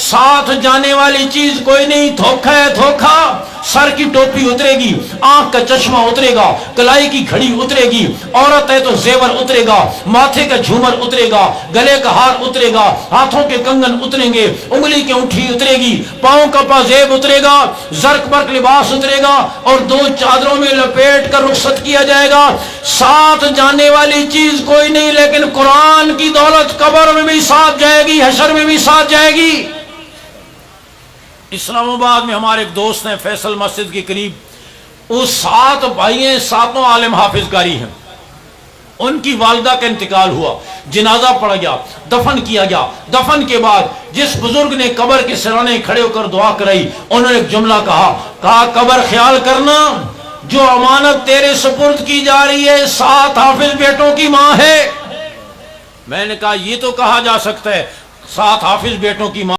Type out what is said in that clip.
ساتھ جانے والی چیز کوئی نہیں، دھوکہ ہے دھوکہ۔ سر کی ٹوپی اترے گی، آنکھ کا چشمہ اترے گا، کلائی کی گھڑی اترے گی، عورت ہے تو زیور اترے گا، ماتھے کا جھومر اترے گا، گلے کا ہار اترے گا، ہاتھوں کے کنگن اتریں گے، انگلی کی انگوٹھی اترے گی، پاؤں کا پازیب اترے گا، زرق برق لباس اترے گا، اور 2 چادروں میں لپیٹ کر رخصت کیا جائے گا۔ ساتھ جانے والی چیز کوئی نہیں، لیکن قرآن کی دولت قبر میں بھی ساتھ جائے گی، حشر میں بھی ساتھ جائے گی۔ اسلام آباد میں ہمارے ایک دوست ہیں فیصل مسجد کے قریب، وہ 7 بھائی ہیں، 7 عالم حافظ قاری ہیں۔ ان کی والدہ کا انتقال ہوا، جنازہ پڑ گیا، دفن کیا گیا۔ دفن کے بعد جس بزرگ نے قبر کے سرانے کھڑے ہو کر دعا کرائی، انہوں نے ایک جملہ کہا قبر خیال کرنا، جو امانت تیرے سپرد کی جا رہی ہے 7 حافظ بیٹوں کی ماں ہے۔ میں نے کہا یہ تو کہا جا سکتا ہے 7 حافظ بیٹوں کی ماں